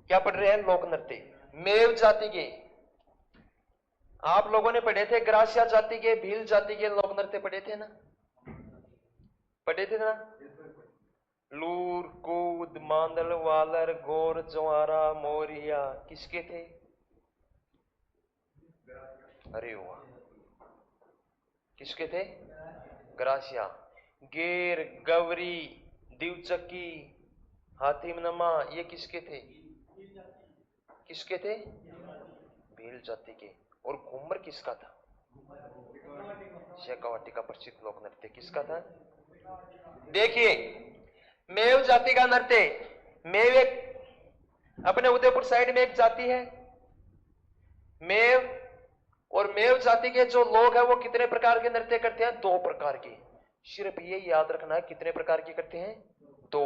क्या पढ़ रहे हैं? लोक नृत्य। मेव जाति के, आप लोगों ने पढ़े थे ग्रासिया जाति के, भील जाति के लोक नृत्य पढ़े थे ना? पढ़े थे ना? लूर, कूद, मांदल, वालर, गोर, ज्वारा, मोरिया किसके थे? अरे वाह, किसके थे? ग्रासिया। गेर, गवरी, दिवचक्की, हाथीमनमा ये किसके थे? किसके थे? भील जाति के। और घूमर किसका था? शेखावाटी का प्रसिद्ध लोक नृत्य किसका था? देखिए, मेव जाति का नृत्य, मेव एक अपने उदयपुर साइड में एक जाति है मेव, और मेव जाति के जो लोग हैं वो कितने प्रकार के नृत्य करते हैं? 2 प्रकार के। सिर्फ ये याद रखना है कितने प्रकार के करते हैं? 2।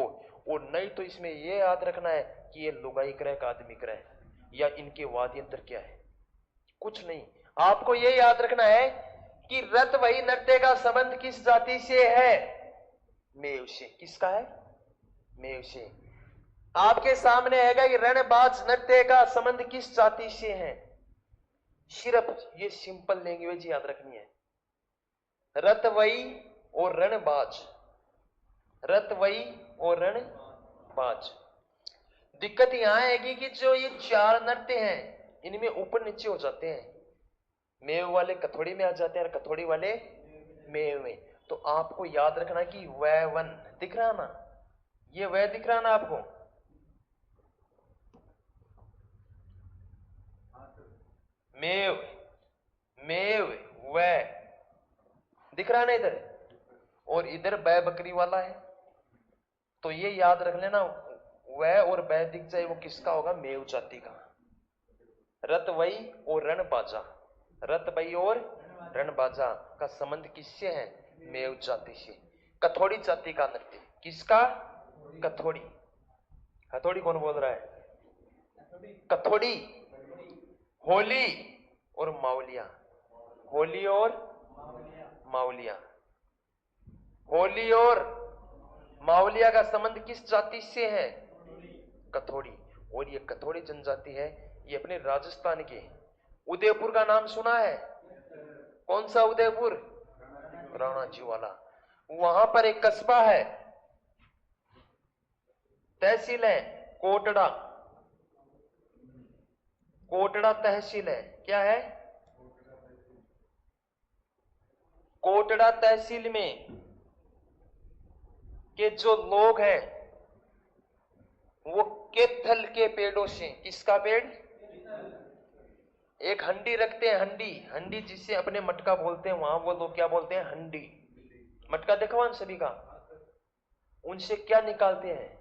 और नहीं तो इसमें ये याद रखना है कि ये लुगाई करे का आदमी करे, या इनके वाद्य यंत्र क्या है, कुछ नहीं। आपको ये याद रखना है कि रत वही नृत्य का संबंध किस जाति से है? मेव से। किसका है? मेव से। आपके सामने है कि रणबाज नृत्य का संबंध किस जाति से है? सिर्फ ये सिंपल लैंग्वेज याद रखनी है, रतवई और रणबाज, रतवई और रणबाज। दिक्कत यहां आएगी कि जो ये 4 नृत्य हैं इनमें ऊपर नीचे हो जाते हैं, मेव वाले कथोड़ी में आ जाते हैं और कथोड़ी वाले मेव में। तो आपको याद रखना कि वह वन दिख रहा ना, ये वह दिख रहा ना आपको, मेव, मेव वह दिख रहा ना इधर, और इधर बै बकरी वाला है। तो ये याद रख लेना, वह और बै दिख जाए वो किसका होगा? मेव जाति का। रतवई और रणबाजा, रतवई और रणबाजा का संबंध किससे है? मेव जाति से। कथोड़ी जाति का नृत्य किसका? कथोड़ी। कथोड़ी कौन बोल रहा है? कथोड़ी। होली और मावलिया, होली और मावलिया, होली और मावलिया का संबंध किस जाति से है? कथोड़ी। और ये कथोड़ी जनजाति है, ये अपने राजस्थान के उदयपुर का नाम सुना है? कौन सा उदयपुर? राणा जी वाला। वहां पर एक कस्बा है, तहसील है कोटड़ा, कोटड़ा तहसील है। क्या है? कोटड़ा तहसील में के जो लोग हैं वो केथल के पेड़ों से, किसका पेड़? एक हंडी रखते हैं, हंडी, हंडी जिसे अपने मटका बोलते हैं, वहां वो लोग क्या बोलते हैं? हंडी। मटका देखा ना सभी का? उनसे क्या निकालते हैं?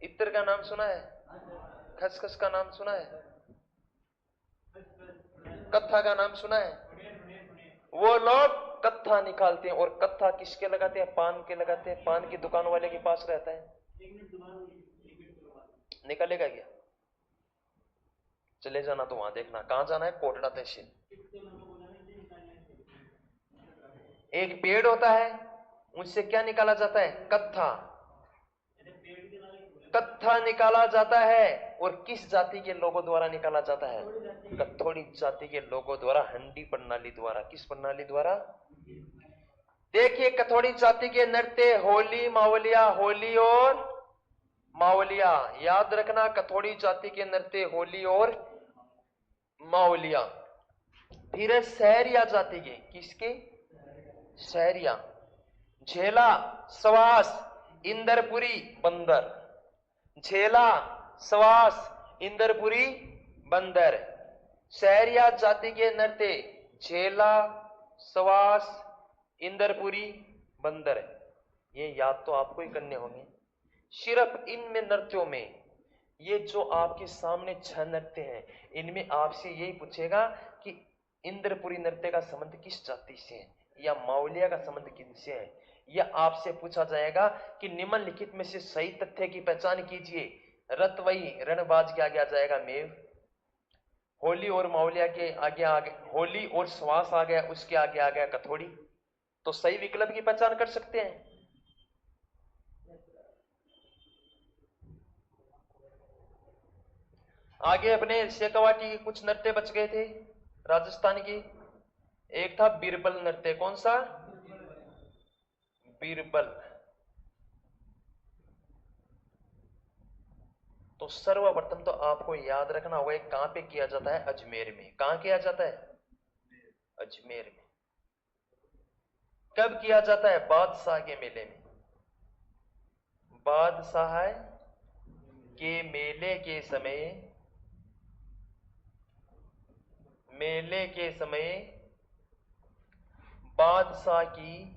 इत्र का नाम सुना है? खसखस का नाम सुना है? कत्था का नाम सुना है? वो लोग कत्था निकालते हैं। और कत्था किसके लगाते हैं? पान के लगाते हैं, पान की दुकान वाले के पास रहता है। निकलेगा क्या? चले जाना तो वहां देखना। कहां जाना है? कोटड़ा तहसील। एक पेड़ होता है, उससे क्या निकाला जाता है? कत्था। कत्था निकाला जाता है। और किस जाति के लोगों द्वारा निकाला जाता है? कथोड़ी जाति के लोगों द्वारा, हंडी प्रणाली द्वारा। किस प्रणाली द्वारा? देखिए, कथोड़ी जाति के नृत्य होली मावलिया, होली और मावलिया याद रखना। कथोड़ी जाति के नृत्य होली और मावलिया। फिर सहरिया जाति के, किसके? सहरिया। झेला, सवास, इंदरपुरी, बंदर। झेला, सवास, इंदरपुरी, बंदर। सहरिया जाति के नृत्य झेला, सवास, इंदरपुरी, बंदर। ये याद तो आपको ही करने होंगे। सिर्फ इनमें नृत्यों में, ये जो आपके सामने 6 नृत्य हैं, इनमें आपसे यही पूछेगा कि इंद्रपुरी नृत्य का संबंध किस जाति से है, या मावलिया का संबंध किनसे है। यह आपसे पूछा जाएगा कि निम्नलिखित में से सही तथ्य की पहचान कीजिए। रतवई रणबाज क्या आ जाएगा? मेव। होली और मावलिया के आगे आगे होली और श्वास आ गया, उसके आगे आ गया कथोड़ी। तो सही विकल्प की पहचान कर सकते हैं। आगे अपने शेखावाटी के कुछ नृत्य बच गए थे राजस्थान की। एक था बीरबल नृत्य। कौन सा? बीरबल। तो सर्वप्रथम तो आपको याद रखना होगा कहां पे किया जाता है? अजमेर में। कहां किया जाता है? अजमेर में। कब किया जाता है? बादशाह के मेले में। बादशाह के मेले के समय, मेले के समय बादशाह की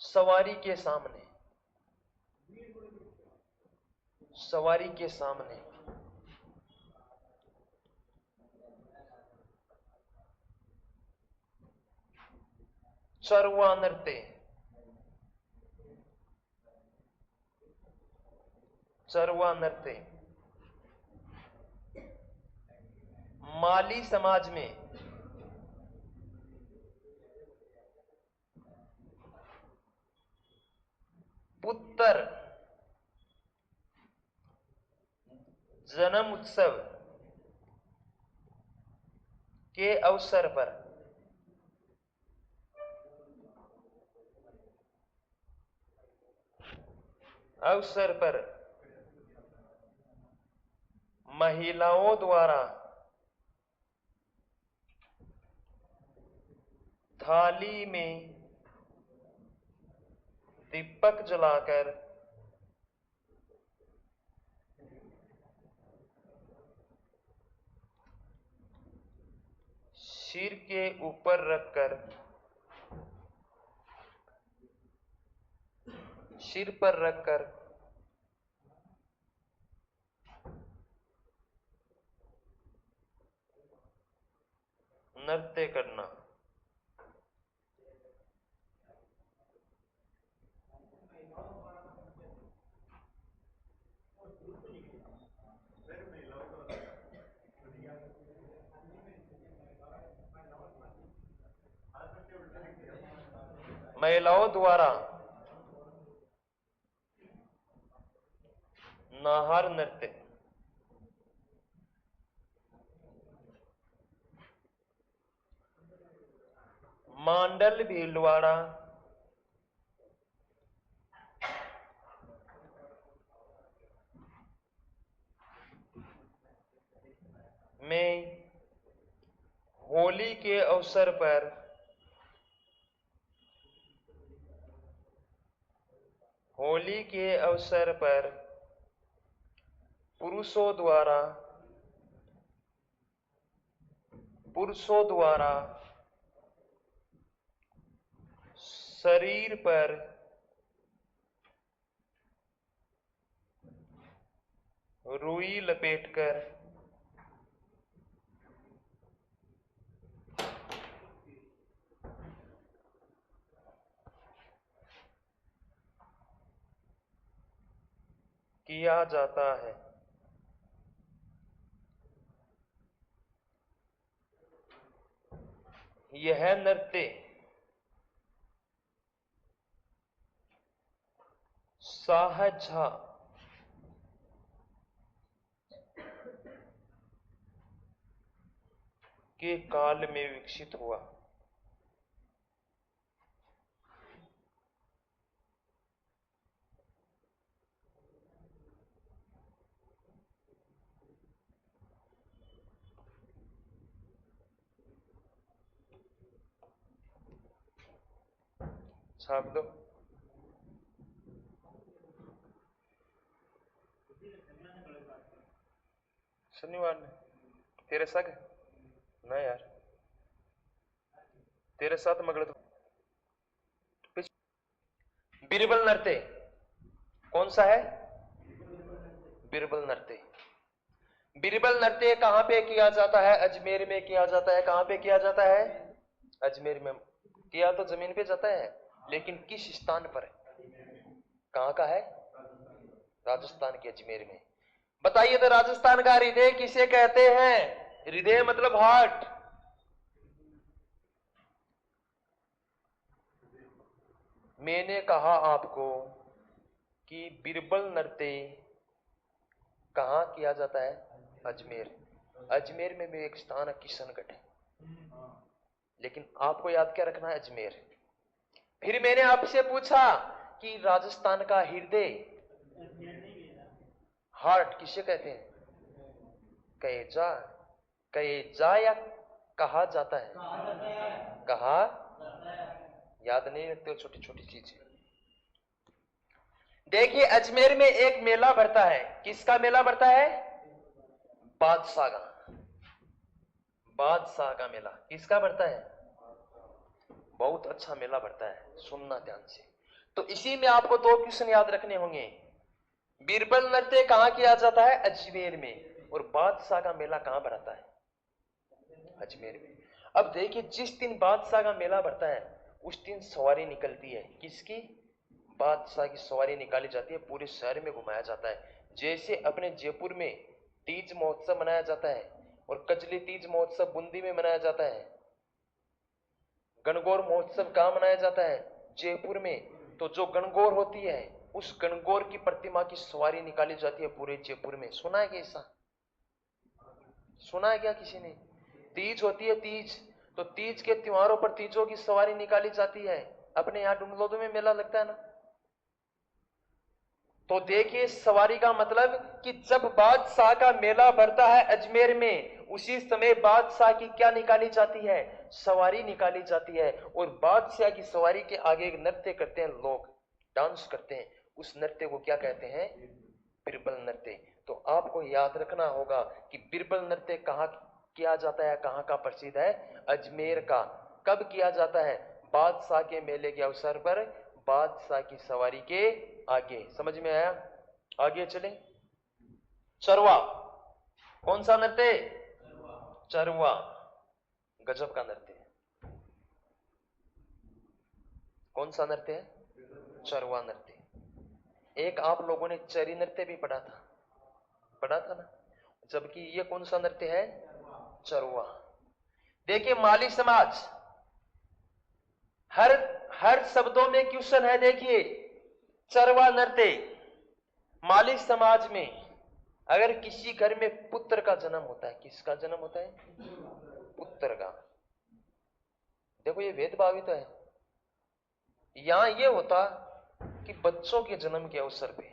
सवारी के सामने, सवारी के सामने चरवा नृत्य, चरवा नृत्य माली समाज में पुत्र जन्म उत्सव के अवसर पर महिलाओं द्वारा थाली में दीपक जलाकर सिर के ऊपर रखकर, सिर पर रखकर नृत्य करना। महिलाओं द्वारा नाहर नृत्य, मांडल भीलवाड़ा में होली के अवसर पर पुरुषों द्वारा शरीर पर रुई लपेटकर किया जाता है। यह नृत्य शाहजहां के काल में विकसित हुआ। छाप दो। शनिवार में तेरे सग ना यार, तेरे साथ मगड़। बीरबल नृत्य कौन सा है? बीरबल नृत्य। बीरबल नृत्य कहां पे किया जाता है? अजमेर में किया जाता है। कहां पे किया जाता है? अजमेर में। किया तो जमीन पे जाता है, लेकिन किस स्थान पर? कहां का है? राजस्थान के अजमेर में। बताइए तो राजस्थान का हृदय किसे कहते हैं? हृदय मतलब हार्ट। मैंने कहा आपको कि बिरबल नृत्य कहां किया जाता है? अजमेर। अजमेर में भी एक स्थान है किशनगढ़, लेकिन आपको याद क्या रखना है? अजमेर। फिर मैंने आपसे पूछा कि राजस्थान का हृदय, हार्ट किसे कहते हैं? कलेजा। कलेजा या कहा जाता है? कहा। याद नहीं रखते हो छोटी छोटी चीजें। देखिए अजमेर में एक मेला भरता है। किसका मेला भरता है? बादशाह का। बादशाह का मेला किसका भरता है? बहुत अच्छा मेला भरता है, सुनना ध्यान से। तो इसी में आपको दो क्वेश्चन याद रखने होंगे। बीरबल नृत्य कहां किया जाता है? अजमेर में। और बादशाह का मेला कहां भरता है? अजमेर में। अब देखिए जिस दिन बादशाह का मेला भरता है उस दिन सवारी निकलती है। किसकी? बादशाह की सवारी निकाली जाती है, पूरे शहर में घुमाया जाता है। जैसे अपने जयपुर में तीज महोत्सव मनाया जाता है और कजली तीज महोत्सव बूंदी में मनाया जाता है। गणगौर महोत्सव कहां मनाया जाता है? जयपुर में। तो जो गणगौर होती है उस गणगौर की प्रतिमा की सवारी निकाली जाती है पूरे जयपुर में। सुना है क्या ऐसा? सुना है क्या किसी ने? तीज होती है तीज, तो तीज के त्योहारों पर तीजों की सवारी निकाली जाती है। अपने यहां डुंगलोदू में मेला लगता है ना। तो देखिए सवारी का मतलब कि जब बादशाह का मेला भरता है अजमेर में, उसी समय बादशाह की क्या निकाली जाती है? सवारी निकाली जाती है। और बादशाह की सवारी के आगे एक नृत्य करते हैं लोग, डांस करते हैं। उस नृत्य को क्या कहते हैं? बिरबल नृत्य। तो आपको याद रखना होगा कि बिरबल नृत्य कहाँ किया जाता है, कहाँ का प्रसिद्ध है? अजमेर का। कब किया जाता है? बादशाह के मेले के अवसर पर, बादशाह की सवारी के आगे। समझ में आया? आगे चले। चरवा। कौन सा नृत्य? चरवा। गजब का नृत्य है। कौन सा नृत्य है? चरवा नृत्य। एक आप लोगों ने चरी नृत्य भी पढ़ा था ना। जबकि ये कौन सा नृत्य है? चरवा। देखिए माली समाज, हर हर शब्दों में क्वेश्चन है। देखिए चरवा नृत्य, माली समाज में अगर किसी घर में पुत्र का जन्म होता है, किसका जन्म होता है? पुत्र का। देखो ये भेदभाव ही तो है। यहां ये होता कि बच्चों के जन्म के अवसर पे,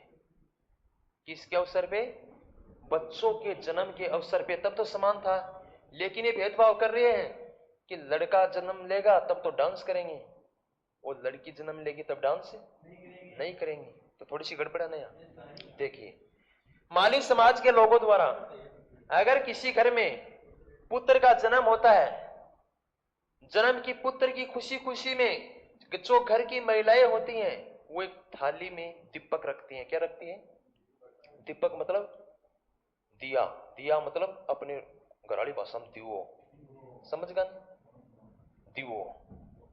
किसके अवसर पे? बच्चों के जन्म के अवसर पे, तब तो समान था। लेकिन ये भेदभाव कर रहे हैं कि लड़का जन्म लेगा तब तो डांस करेंगे और लड़की जन्म लेगी तब डांस नहीं करेंगे। तो थोड़ी सी गड़बड़ है ना यहाँ। देखिए माली समाज के लोगों द्वारा अगर किसी घर में पुत्र का जन्म होता है, जन्म की पुत्र की खुशी खुशी में जो घर की महिलाएं होती हैं वो एक थाली में दीपक रखती हैं। क्या रखती हैं? दीपक मतलब दिया। दिया मतलब अपने घराड़ी भाषा में दियो, समझ गए? दियो।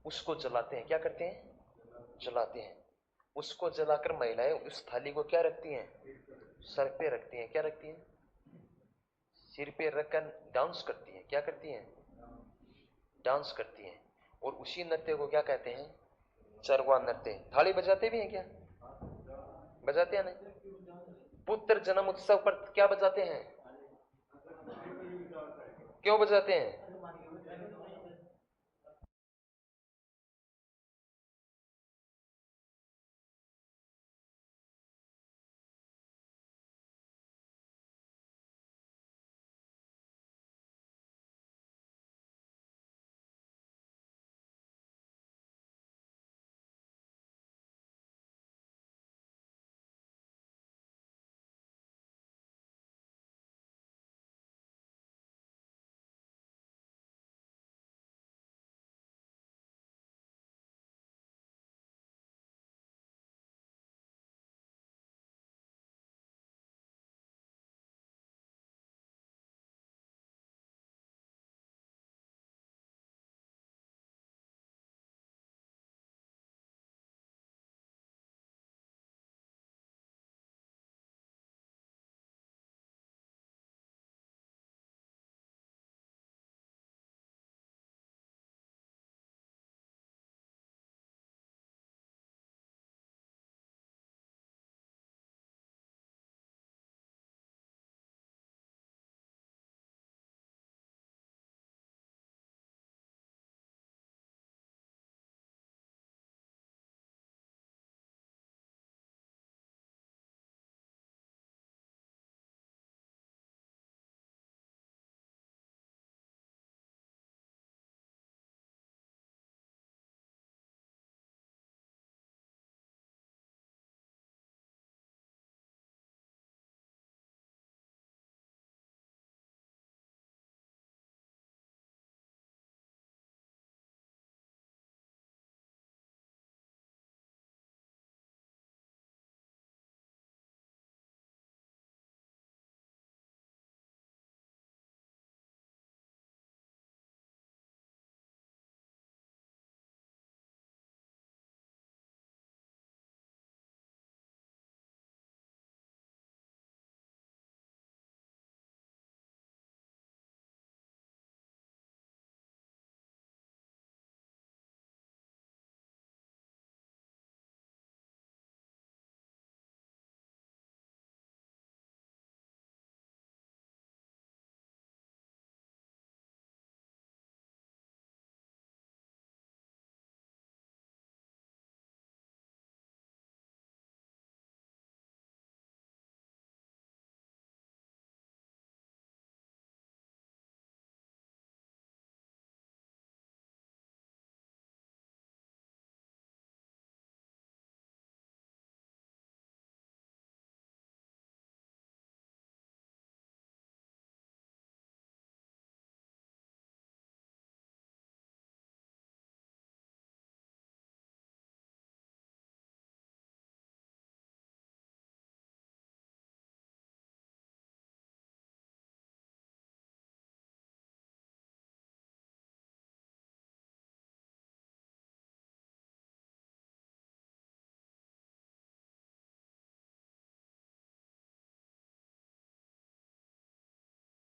उसको जलाते हैं। क्या करते हैं? जलाते हैं। उसको जलाकर महिलाएं उस थाली को क्या रखती हैं? सर पे रखती हैं। क्या रखती हैं? सिर पे रखकर डांस करती हैं। क्या करती हैं? डांस करती हैं। और उसी नृत्य को क्या कहते हैं? चरवा नृत्य। थाली बजाते भी हैं क्या? बजाते हैं नहीं? पुत्र जन्म उत्सव पर क्या बजाते हैं? क्यों बजाते हैं?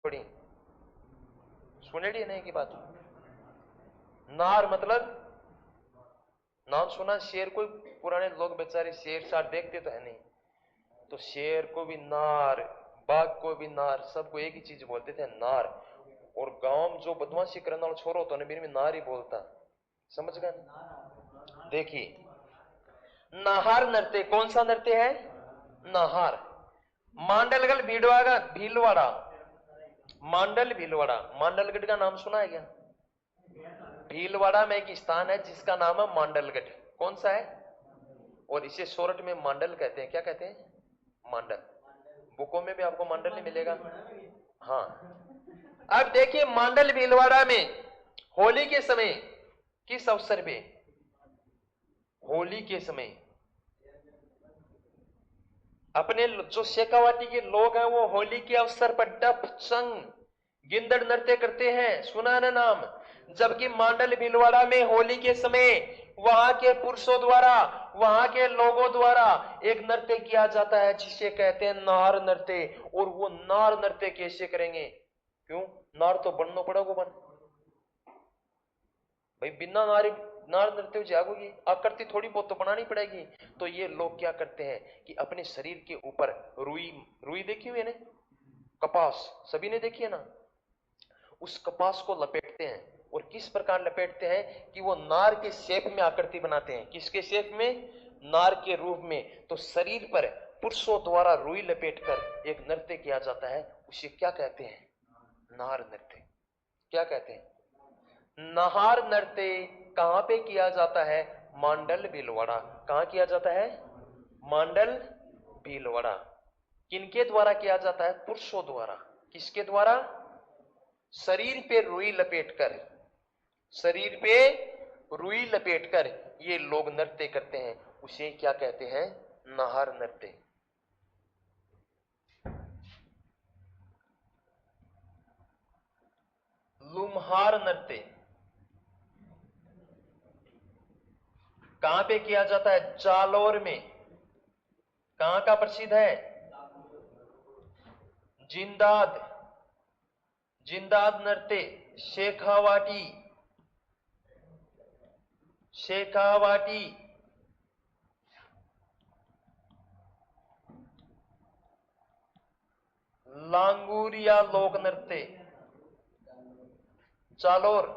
पढ़ी, सुनेड़ी नहीं की बात। नार मतलब नाम सुना शेर, कोई पुराने लोग बेचारे शेर शार देखते तो है नहीं, तो शेर को भी नार, बाघ को भी नार, सबको एक ही चीज बोलते थे नार। और गांव में जो बदमाशी करने वाला छोरो होता है में नार ही बोलता, समझ गए। देखिए नाहार नृत्य, कौन सा नृत्य है? नाहार। मांडलगढ़ भीलवाड़ा, मांडल भीलवाड़ा, मांडलगढ़ का नाम सुना है क्या? भीलवाड़ा में एक स्थान है जिसका नाम है मांडलगढ़। कौन सा है? और इसे सोरठ में मांडल कहते हैं। क्या कहते हैं? मांडल। बुकों में भी आपको मांडल नहीं मिलेगा। हाँ, अब देखिए मांडल भीलवाड़ा में होली के समय, किस अवसर पे? होली के समय अपने जो शेखावाटी के लोग हैं वो होली के अवसर पर डफ, चंग, गिंदड़ नृत्य करते हैं, सुना है ना नाम। जबकि मांडल भीलवाड़ा में होली के समय वहां के पुरुषों द्वारा, वहां के लोगों द्वारा एक नृत्य किया जाता है जिसे कहते हैं नार नृत्य। और वो नार नृत्य कैसे करेंगे? क्यों? नार तो बनना पड़ेगा बन भाई, बिना नार नृत्य जागोगी, आकृति थोड़ी बहुत तो बनानी पड़ेगी। तो ये लोग क्या करते हैं कि अपने शरीर के ऊपर रुई, रुई देखी हुई है ना, कपास सभी ने देखी है ना, उस कपास को लपेटते हैं। और किस प्रकार लपेटते हैं कि वो नार के शेप में आकृति बनाते हैं। किसके शेप में? नार के रूप में। तो शरीर पर पुरुषों द्वारा रुई लपेटकर एक नृत्य किया जाता है, उसे क्या कहते हैं? नार नृत्य। क्या कहते हैं? नाहार नृत्य कहां पे किया जाता है? मांडल भीलवाड़ा। कहां किया जाता है? मांडल भीलवाड़ा। किनके द्वारा किया जाता है? पुरुषों द्वारा। किसके द्वारा? शरीर पे रुई लपेटकर, शरीर पे रुई लपेटकर ये लोग नृत्य करते हैं, उसे क्या कहते हैं? नाहार नृत्य। लुम्हार नृत्य कहां पे किया जाता है? जालौर में। कहां का प्रसिद्ध है? जिंदाद, जिंदाद नृत्य। शेखावाटी, शेखावाटी, लांगूरिया लोक नृत्य, जालोर।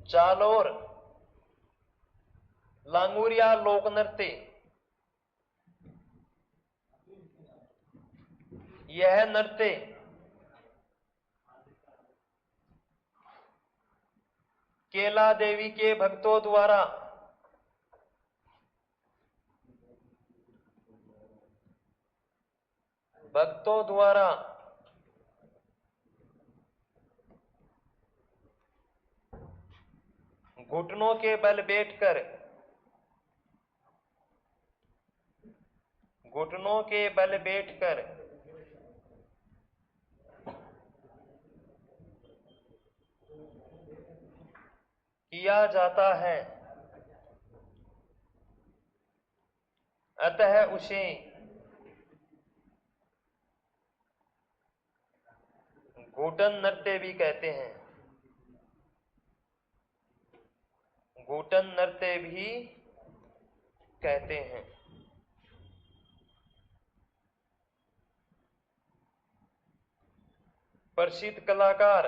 जालोर लांगूरिया लोक नृत्य, यह नृत्य केला देवी के भक्तों द्वारा घुटनों के बल बैठकर, घुटनों के बल बैठकर किया जाता है, अतः उसे घुटन नृत्य भी कहते हैं। घुटन नृत्य भी कहते हैं। प्रसिद्ध कलाकार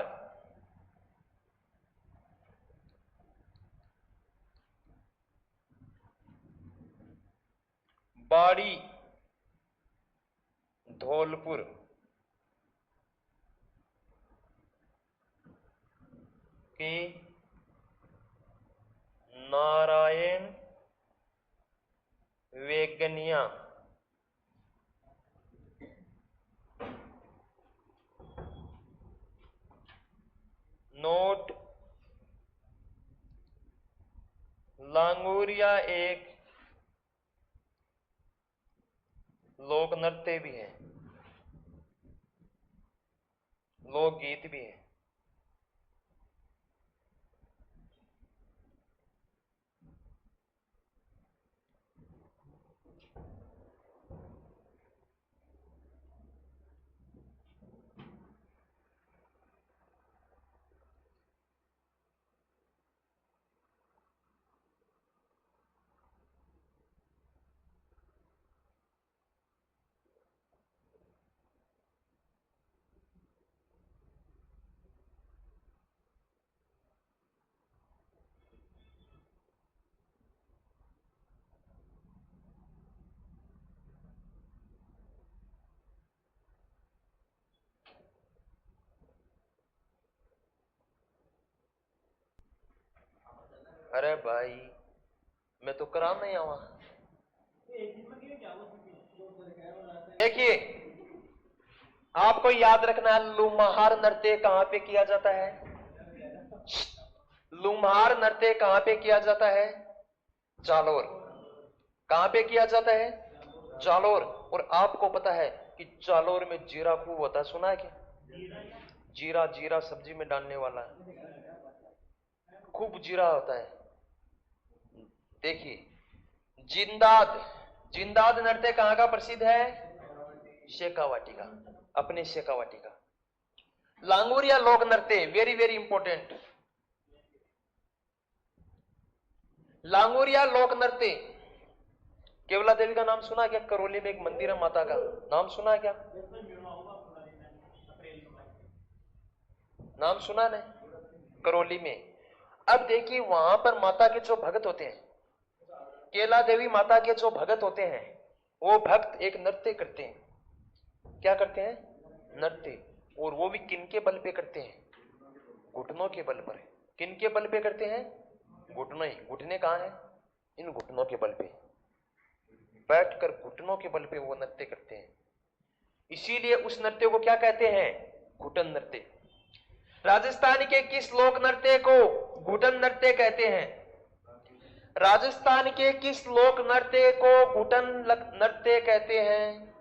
बाड़ी धौलपुर के नारायण वेगनिया नोट, लांगूरिया एक लोक नृत्य भी है, लोकगीत भी है। अरे भाई मैं तो करा नहीं आवा। देखिए आपको याद रखना है, लुम्हार नृत्य कहां पे किया जाता है? लुम्हार नृत्य कहां पे किया जाता है? जालोर। कहां पे किया जाता है? जालोर। और आपको पता है कि जालोर में जीरा खूब होता है, सुना है क्या? जीरा, जीरा सब्जी में डालने वाला खूब जीरा होता है। देखिए जिंदाद, जिंदाद नृत्य कहां का प्रसिद्ध है? शेखावाटी का, अपने शेखावाटी का। लांगुरिया लोक नृत्य वेरी वेरी इंपॉर्टेंट। लांगुरिया लोक नृत्य, केवला देवी का नाम सुना क्या? करौली में एक मंदिर है माता का, नाम सुना है क्या? नाम सुना ने? करौली में। अब देखिए वहां पर माता के जो भगत होते हैं, केला देवी माता के जो भगत होते हैं, वो भक्त एक नृत्य करते हैं। क्या करते हैं? नृत्य। और वो भी किन के बल पे करते हैं? घुटनों के बल पर। किन के बल पे करते हैं? घुटने। घुटने कहां है? इन घुटनों के बल पे बैठकर घुटनों के बल पे वो नृत्य करते हैं। इसीलिए उस नृत्य को क्या कहते हैं? घुटन नृत्य। राजस्थान के किस लोक नृत्य को घुटन नृत्य कहते हैं? राजस्थान के किस लोक नृत्य को घुटन नृत्य कहते हैं?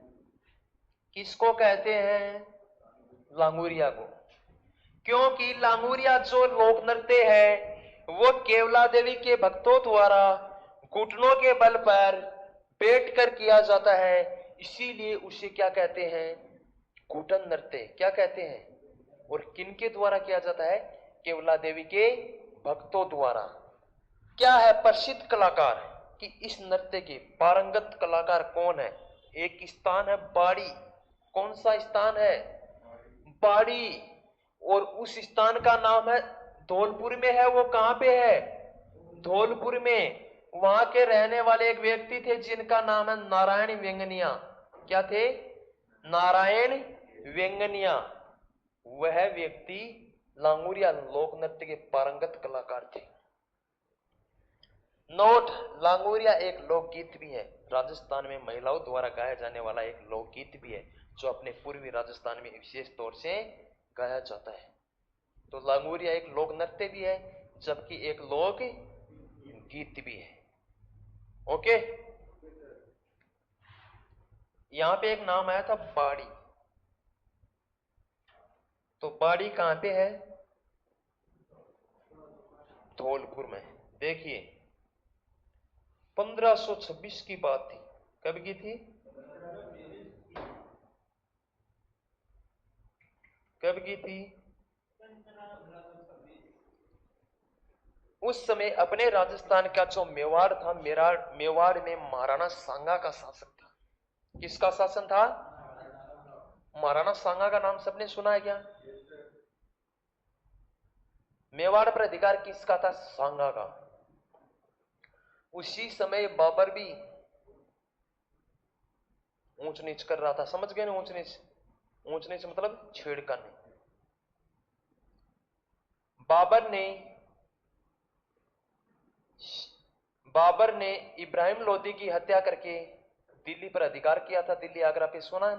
किसको कहते हैं? लांगुरिया को। क्योंकि लांगुरिया जो लोक नृत्य है वो केवला देवी के भक्तों द्वारा घुटनों के बल पर बैठकर किया जाता है, इसीलिए उसे क्या कहते हैं? घुटन नृत्य। क्या कहते हैं? और किनके द्वारा किया जाता है? केवला देवी के भक्तों द्वारा। क्या है प्रसिद्ध कलाकार कि इस नृत्य के पारंगत कलाकार कौन है? एक स्थान है बाड़ी। कौन सा स्थान है? बाड़ी। और उस स्थान का नाम है धौलपुर में है। वो कहां पे है? धौलपुर में। वहां के रहने वाले एक व्यक्ति थे जिनका नाम है नारायण वेंगनिया। क्या थे? नारायण वेंगनिया। वह व्यक्ति लांगुरिया लोक नृत्य के पारंगत कलाकार थे। नोट, लांगुरिया एक लोकगीत भी है, राजस्थान में महिलाओं द्वारा गाया जाने वाला एक लोकगीत भी है, जो अपने पूर्वी राजस्थान में विशेष तौर से गाया जाता है। तो लांगुरिया एक लोक नृत्य भी है जबकि एक लोक गीत भी है। ओके। यहां पे एक नाम आया था बाड़ी। तो बाड़ी कहां पे है? धौलपुर में। देखिए 1526 की बात थी। कब की थी? कब की थी? उस समय अपने राजस्थान का जो मेवाड़ था, मेवाड़ में महाराणा सांगा का शासन था। किसका शासन था? महाराणा सांगा का नाम सबने सुना है क्या? मेवाड़ पर अधिकार किसका था? सांगा का। उसी समय बाबर भी ऊंच नीच कर रहा था। समझ गए ना? ऊंच नीच, ऊंच नीच मतलब छेड़खानी। बाबर ने इब्राहिम लोदी की हत्या करके दिल्ली पर अधिकार किया था। दिल्ली आगरा पे सुना है?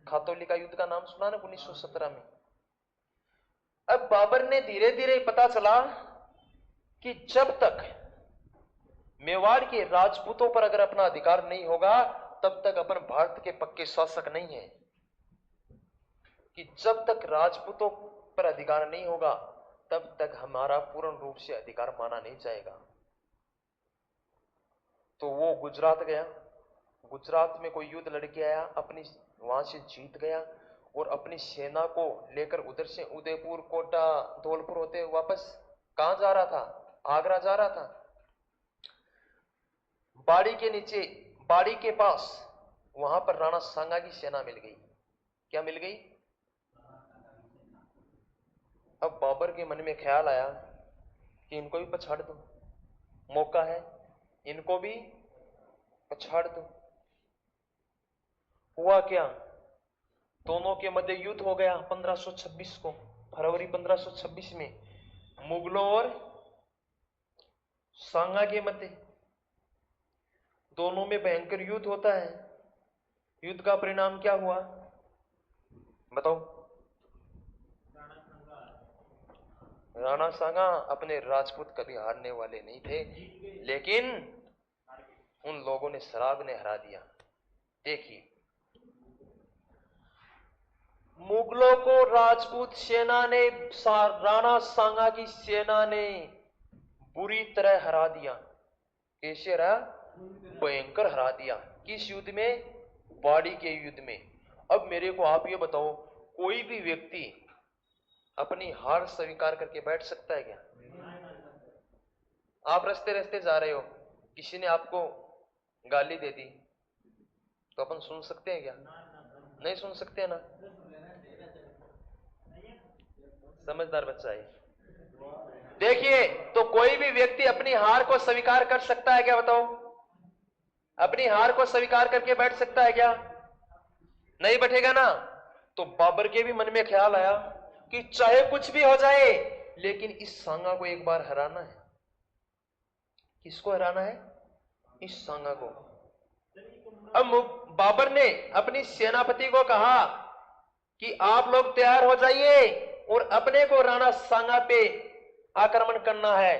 खातौली का युद्ध का नाम सुना ना 1917 में। अब बाबर ने धीरे धीरे पता चला कि जब तक मेवाड़ के राजपूतों पर अगर अपना अधिकार नहीं होगा तब तक अपन भारत के पक्के शासक नहीं है। कि जब तक राजपूतों पर अधिकार नहीं होगा तब तक हमारा पूर्ण रूप से अधिकार माना नहीं जाएगा। तो वो गुजरात गया। गुजरात में कोई युद्ध लड़के आया, अपनी वहां से जीत गया और अपनी सेना को लेकर उधर से उदयपुर, कोटा, धौलपुर होते वापस कहां जा रहा था? आगरा जा रहा था। बाड़ी के नीचे, बाड़ी के पास वहां पर राणा सांगा की सेना मिल गई। क्या मिल गई? अब बाबर के मन में ख्याल आया कि इनको भी पछाड़ दो, मौका है, इनको भी पछाड़ दो। हुआ क्या? दोनों के मध्य युद्ध हो गया 1526 को, फरवरी 1526 में मुगलों और सांगा के मध्य दोनों में भयंकर युद्ध होता है। युद्ध का परिणाम क्या हुआ बताओ? राणा सांगा अपने राजपूत कभी हारने वाले नहीं थे, लेकिन उन लोगों ने शराब ने हरा दिया। देखिए, मुगलों को राजपूत सेना ने, राणा सांगा की सेना ने बुरी तरह हरा दिया। कैसे हरा? भयंकर हरा दिया। किस युद्ध में? बाड़ी के युद्ध में। अब मेरे को आप ये बताओ, कोई भी व्यक्ति अपनी हार स्वीकार करके बैठ सकता है क्या? आप रास्ते रास्ते जा रहे हो, किसी ने आपको गाली दे दी तो अपन सुन सकते हैं क्या? नहीं सुन सकते ना। समझदार बच्चा है। देखिए, तो कोई भी व्यक्ति अपनी हार को स्वीकार कर सकता है क्या बताओ? अपनी हार को स्वीकार करके बैठ सकता है क्या? नहीं बैठेगा ना। तो बाबर के भी मन में ख्याल आया कि चाहे कुछ भी हो जाए, लेकिन इस सांगा को एक बार हराना है। किसको हराना है? इस सांगा को। अब बाबर ने अपनी सेनापति को कहा कि आप लोग तैयार हो जाइए और अपने को राणा सांगा पे आक्रमण करना है,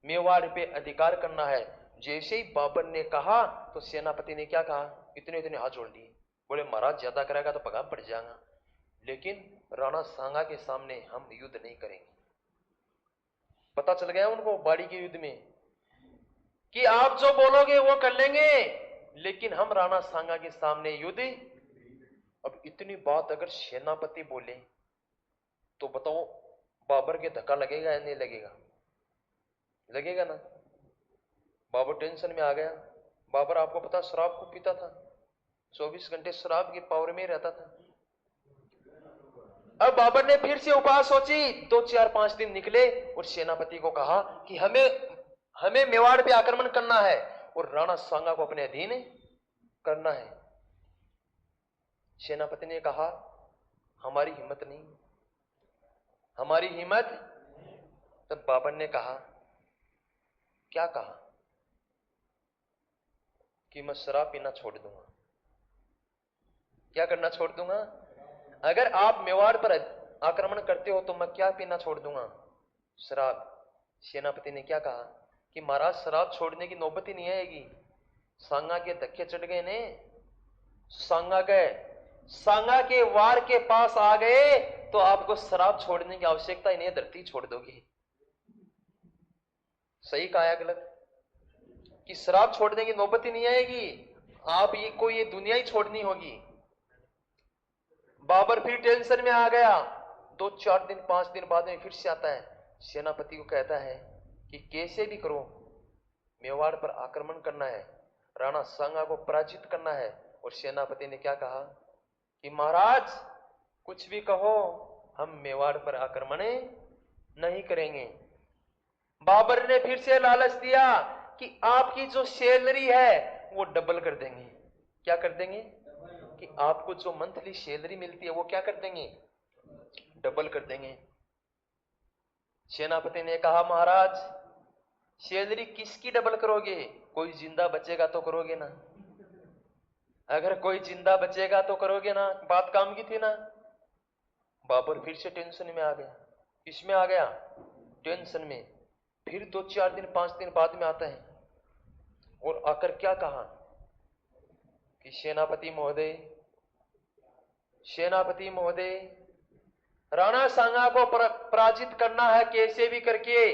मेवाड़ पे अधिकार करना है। जैसे ही बाबर ने कहा तो सेनापति ने क्या कहा? इतने इतने हाथ जोड़ दिए। बोले महाराज ज्यादा करेगा तो पगार पड़ जाएगा, लेकिन राणा सांगा के सामने हम युद्ध नहीं करेंगे। पता चल गया उनको बाड़ी के युद्ध में कि आप जो बोलोगे वो कर लेंगे, लेकिन हम राणा सांगा के सामने युद्ध। अब इतनी बात अगर सेनापति बोले तो बताओ बाबर के धक्का लगेगा या नहीं लगेगा? लगेगा ना। बाबर टेंशन में आ गया। बाबर आपको पता शराब को पीता था, 24 घंटे शराब के पावर में रहता था। अब बाबर ने फिर से उपाय सोची। 2 4 5 दिन निकले और सेनापति को कहा कि हमें मेवाड़ पे आक्रमण करना है और राणा सांगा को अपने अधीन करना है। सेनापति ने कहा हमारी हिम्मत नहीं, हमारी हिम्मत। तब बाबर ने कहा, क्या कहा? कि मैं शराब पीना छोड़ दूंगा। क्या करना छोड़ दूंगा? अगर आप मेवाड़ पर आक्रमण करते हो तो मैं क्या पीना छोड़ दूंगा? शराब। सेनापति ने क्या कहा कि महाराज शराब छोड़ने की नौबत ही नहीं आएगी। सांगा के धक्के चढ़ गए ने, सांगा के वार के पास आ गए तो आपको शराब छोड़ने की आवश्यकता ही नहीं, धरती छोड़ दोगे। सही कहा या गलत? कि शराब छोड़ने की नौबत ही नहीं आएगी, आप ये दुनिया ही छोड़नी होगी। बाबर फिर टेंशन में आ गया। 2 4 दिन 5 दिन बाद में फिर से आता है, सेनापति को कहता है कि कैसे भी करो मेवाड़ पर आक्रमण करना है, राणा सांगा को पराजित करना है। और सेनापति ने क्या कहा कि महाराज कुछ भी कहो, हम मेवाड़ पर आक्रमण नहीं करेंगे। बाबर ने फिर से लालच दिया कि आपकी जो सैलरी है वो डबल कर देंगे। क्या कर देंगे? कि आपको जो मंथली सैलरी मिलती है वो क्या कर देंगे? डबल कर देंगे। सेनापति ने कहा महाराज सैलरी किसकी डबल करोगे? कोई जिंदा बचेगा तो करोगे ना। अगर कोई जिंदा बचेगा तो करोगे ना, बात काम की थी ना। बाबर फिर से टेंशन में आ गया। इसमें आ गया टेंशन में। फिर 2 4 दिन 5 दिन बाद में आता है और आकर क्या कहा कि सेनापति महोदय, राणा सांगा को पराजित करना है कैसे भी करके।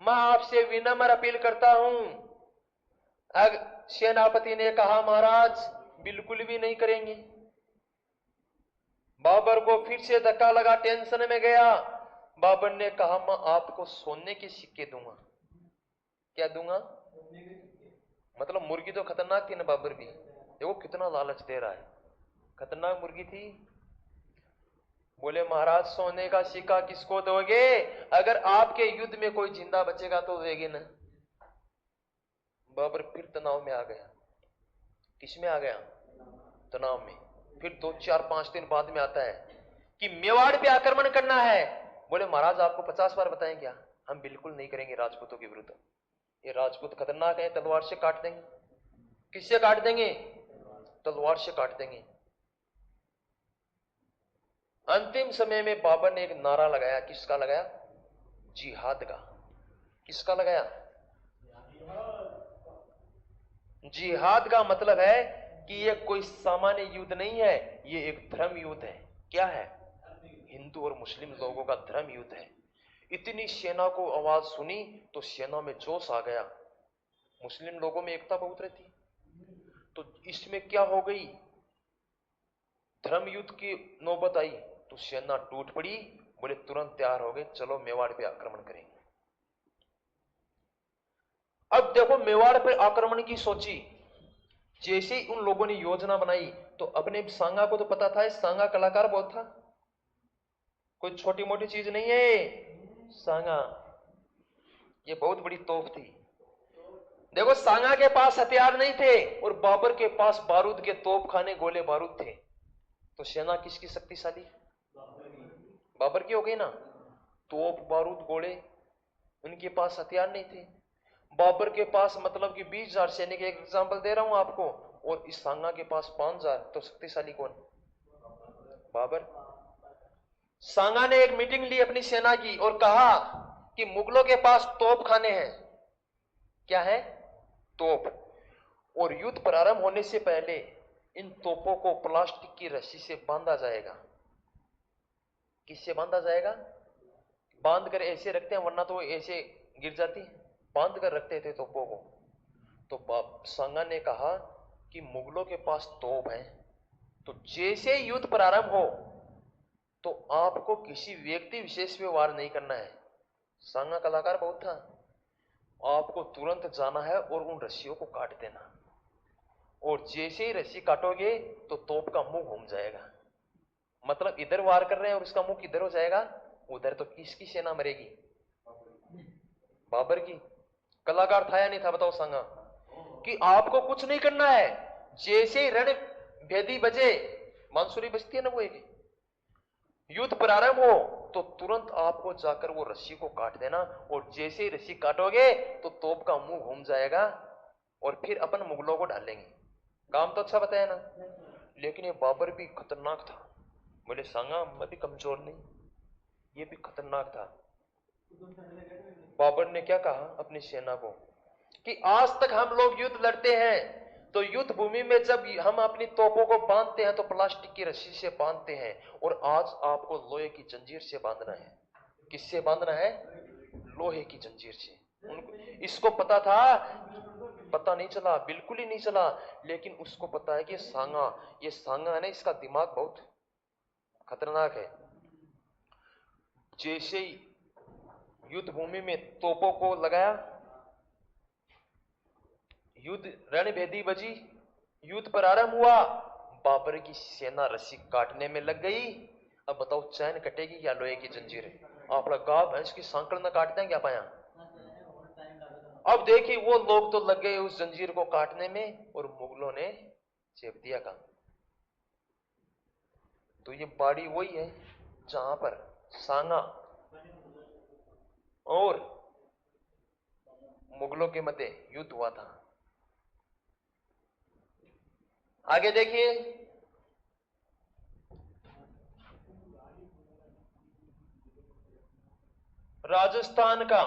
मैं आपसे विनम्र अपील करता हूं। सेनापति ने कहा महाराज बिल्कुल भी नहीं करेंगे। बाबर को फिर से धक्का लगा, टेंशन में गया। बाबर ने कहा मैं आपको सोने के सिक्के दूंगा। क्या दूंगा? मतलब मुर्गी तो खतरनाक थी ना बाबर भी, देखो कितना लालच दे रहा है। खतरनाक मुर्गी थी। बोले महाराज सोने का सिक्का किसको दोगे? अगर आपके युद्ध में कोई जिंदा बचेगा तो देगे ना। बाबर फिर तनाव में आ गया। किसमें आ गया? तनाव में। फिर 2 4 5 दिन बाद में आता है कि मेवाड़ पे आक्रमण करना है। बोले महाराज आपको 50 बार बताएं क्या? हम बिल्कुल नहीं करेंगे राजपूतों के विरुद्ध। ये राजपूत खतरनाक है, तलवार से काट देंगे। किससे काट देंगे? तलवार से काट देंगे। अंतिम समय में बाबर ने एक नारा लगाया। किसका लगाया? जिहाद का। किसका लगाया? जिहाद का मतलब है कि ये कोई सामान्य युद्ध नहीं है, ये एक धर्म युद्ध है। क्या है? हिंदू और मुस्लिम लोगों का धर्म युद्ध है। इतनी सेना को आवाज सुनी तो सेना में जोश आ गया। मुस्लिम लोगों में एकता बहुत रहती, तो इसमें क्या हो गई, धर्म युद्ध की नौबत आई तो सेना टूट पड़ी। बोले तुरंत तैयार हो गए, चलो मेवाड़ पे आक्रमण करेंगे। अब देखो, मेवाड़ पे आक्रमण की सोची, जैसे ही उन लोगों ने योजना बनाई तो अपने सांगा को तो पता था, सांगा कलाकार बहुत था, कोई छोटी मोटी चीज नहीं है। सांगा ये बहुत बड़ी तोप थी। देखो, सांगा के पास हथियार नहीं थे और बाबर के पास बारूद के तोप खाने गोले बारूद थे, तो सेना किसकी शक्तिशाली? बाबर की हो गई ना। तोप बारूद गोले, उनके पास हथियार नहीं थे। बाबर के पास मतलब कि 20,000 सैनिक, एक एग्जांपल दे रहा हूं आपको, और इस सांगा के पास 5,000, तो शक्तिशाली कौन? बाबर। सांगा ने एक मीटिंग ली अपनी सेना की और कहा कि मुगलों के पास तोप खाने हैं। क्या है? तोप। और युद्ध प्रारंभ होने से पहले इन तोपों को प्लास्टिक की रस्सी से बांधा जाएगा। किससे बांधा जाएगा? बांध कर ऐसे रखते हैं, वरना तो ऐसे गिर जाती, बांध कर रखते थे तोपों को। तो सांगा ने कहा कि मुगलों के पास तोप है, तो जैसे युद्ध प्रारंभ हो तो आपको किसी व्यक्ति विशेष पे वार नहीं करना है। सांगा कलाकार बहुत था। आपको तुरंत जाना है और उन रस्सियों को काट देना, और जैसे ही रस्सी काटोगे तो तोप का मुंह घूम जाएगा। मतलब इधर वार कर रहे हैं और उसका मुंह किधर हो जाएगा? उधर। तो किसकी सेना मरेगी? बाबर की। कलाकार था या नहीं था? बताओ सांगा। कि आपको कुछ नहीं करना है, जैसे ही रण भेदी बजे, बांसुरी बजती है ना वो एक, युद्ध प्रारंभ हो तो तुरंत आपको जाकर वो रस्सी को काट देना, और जैसे ही रस्सी काटोगे तो तोप का मुंह घूम जाएगा और फिर अपन मुगलों को ढालेंगे। काम तो अच्छा बताया ना। लेकिन ये बाबर भी खतरनाक था। बोले सांगा मैं भी कमजोर नहीं, ये भी खतरनाक था। बाबर ने क्या कहा अपनी सेना को कि आज तक हम लोग युद्ध लड़ते हैं तो युद्ध भूमि में जब हम अपनी तोपों को बांधते हैं तो प्लास्टिक की रस्सी से बांधते हैं, और आज आपको लोहे की जंजीर से बांधना है। किससे बांधना है? लोहे की जंजीर से। उनको इसको पता था? पता नहीं चला, बिल्कुल ही नहीं चला। लेकिन उसको पता है कि ये सांगा है ना, इसका दिमाग बहुत खतरनाक है। जैसे ही युद्ध भूमि में तोपों को लगाया, युद्ध रणभेदी बजी, युद्ध प्रारंभ हुआ, बाबर की सेना रस्सी काटने में लग गई। अब बताओ चैन कटेगी या लोहे की जंजीर? आप गांव भैंस की सांकड़ में काट दें क्या पाया? अब देखिए वो लोग तो लग गए उस जंजीर को काटने में, और मुगलों ने चेप दिया काम। तो ये बाड़ी वही है जहां पर सांगा और मुगलों के मध्य युद्ध हुआ था। आगे देखिए, राजस्थान का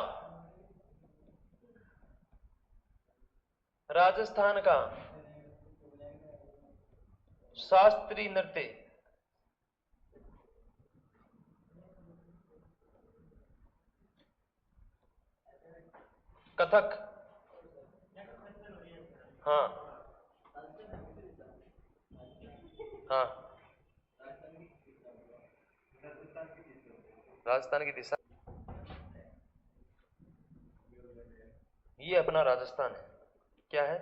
शास्त्रीय नृत्य, कथक। हाँ हाँ, राजस्थान की दिशा, ये अपना राजस्थान है। क्या है?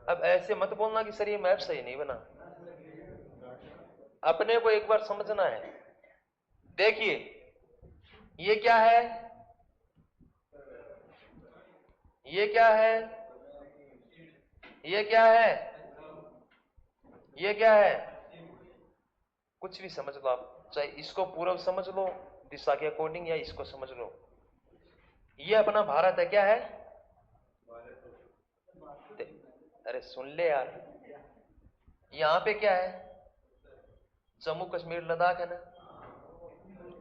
अब ऐसे मत बोलना कि सर ये मैप सही नहीं बना, अपने को एक बार समझना है। देखिए ये क्या है, ये क्या है, ये क्या है, ये क्या है, कुछ भी समझ लो आप, चाहे इसको पूर्व समझ लो दिशा के अकॉर्डिंग, या इसको समझ लो। ये अपना भारत है, क्या है? अरे सुन ले यार, यहां पे क्या है? जम्मू कश्मीर लद्दाख है ना,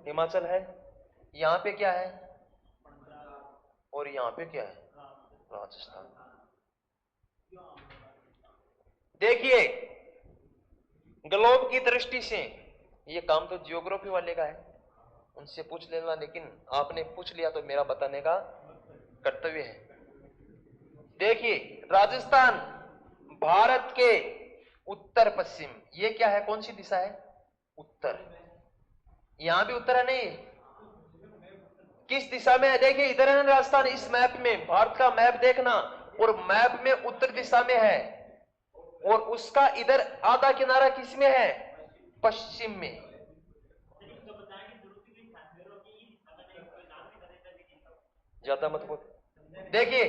हिमाचल है। यहां पे क्या है? और यहां पे क्या है? राजस्थान। देखिए, ग्लोब की दृष्टि से ये काम तो जियोग्राफी वाले का है, उनसे पूछ लेना, लेकिन आपने पूछ लिया तो मेरा बताने का कर्तव्य है। देखिए, राजस्थान भारत के उत्तर पश्चिम, ये क्या है, कौन सी दिशा है? उत्तर। यहां भी उत्तर है नहीं, किस दिशा में है? देखिए इधर है ना राजस्थान, इस मैप में, भारत का मैप देखना, और मैप में उत्तर दिशा में है, और उसका इधर आधा किनारा किस में है? पश्चिम में। ज्यादा मत बोल। देखिए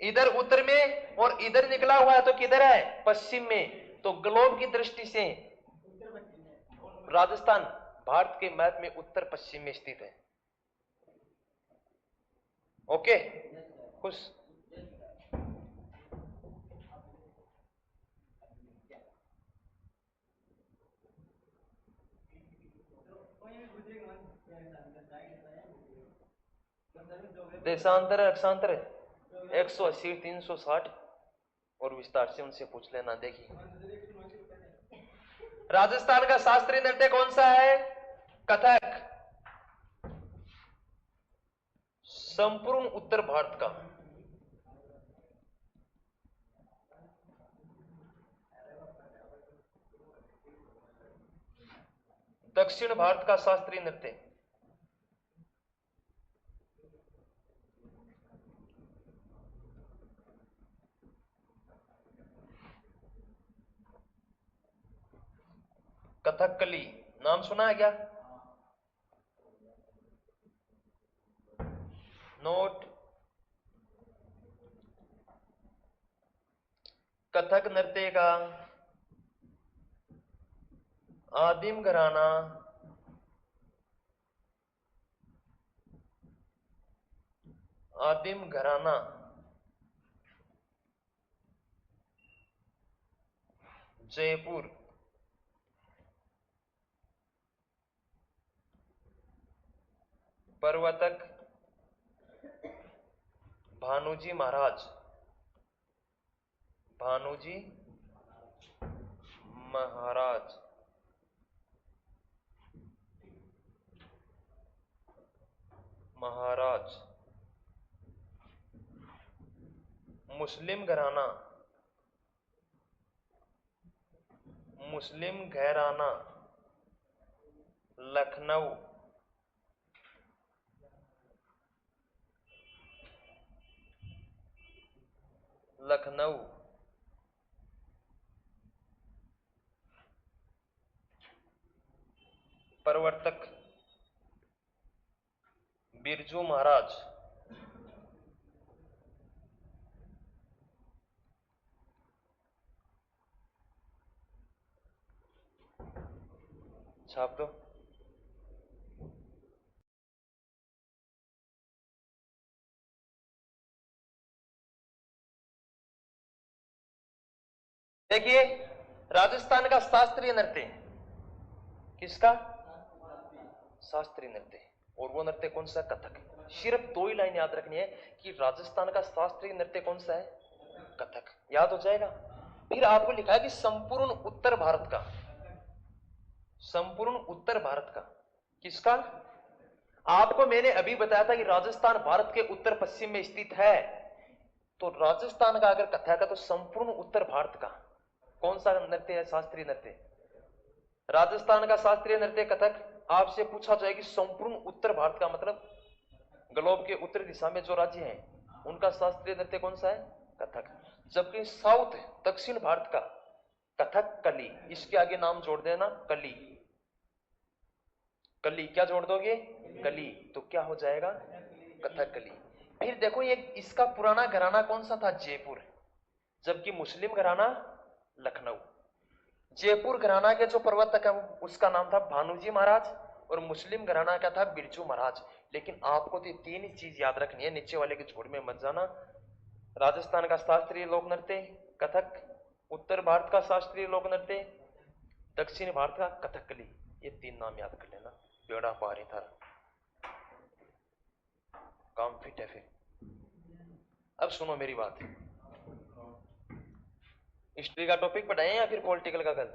इधर उत्तर में और इधर निकला हुआ है, तो किधर है? पश्चिम में। तो ग्लोब की दृष्टि से राजस्थान भारत के मैप में उत्तर पश्चिम में स्थित है। ओके, खुश? देशांतर अक्षांतर 180 360 और विस्तार से उनसे पूछ लेना। देखिए राजस्थान का शास्त्रीय नृत्य कौन सा है? कथक। संपूर्ण उत्तर भारत का, दक्षिण भारत का शास्त्रीय नृत्य। कथकली नाम सुना है क्या? नोट। कथक नृत्य का आदिम घराना जयपुर। प्रवर्तक भानुजी महाराज। भानुजी महाराज। महाराज। मुस्लिम घराना, मुस्लिम घराना लखनऊ। लखनऊ। प्रवर्तक बिरजू महाराज। छाप दो। देखिए राजस्थान का शास्त्रीय नृत्य, किसका? शास्त्रीय नृत्य। और वो नृत्य कौन सा? कथक। सिर्फ दो ही लाइन याद रखनी है कि राजस्थान का शास्त्रीय नृत्य कौन सा है? कथक। याद हो जाएगा। फिर आपको लिखा है कि संपूर्ण उत्तर भारत का, संपूर्ण उत्तर भारत का, किसका? आपको मैंने अभी बताया था कि राजस्थान भारत के उत्तर पश्चिम में स्थित है, तो राजस्थान का अगर कथक है तो संपूर्ण उत्तर भारत का कौन सा नृत्य है? शास्त्रीय नृत्य। राजस्थान का शास्त्रीय नृत्य कथक। आपसे पूछा जाए कि संपूर्ण उत्तर भारत का मतलब ग्लोब के उत्तरी दिशा में जो राज्य हैं उनका शास्त्रीय नृत्य कौन सा है? कथक। जबकि साउथ, दक्षिण भारत का कथक कली, इसके आगे नाम जोड़ देना कली। कली क्या जोड़ दोगे? कली, तो क्या हो जाएगा? कथकली। फिर देखो ये इसका पुराना घराना कौन सा था? जयपुर। जबकि मुस्लिम घराना लखनऊ। जयपुर घराना के जो प्रवर्तक है उसका नाम था भानुजी महाराज, और मुस्लिम घराना क्या था, बिरजू महाराज। लेकिन आपको तो ये तीन ही चीज याद रखनी है, नीचे वाले की झोड़ में मत जाना। राजस्थान का शास्त्रीय लोक नृत्य कथक, उत्तर भारत का शास्त्रीय लोक नृत्य, दक्षिण भारत का कथकली, ये तीन नाम याद कर लेना। बेड़ा पार ही था, काम फिट है फिर। अब सुनो मेरी बात, हिस्ट्री का टॉपिक पढ़ाएं या फिर पॉलिटिकल का कल?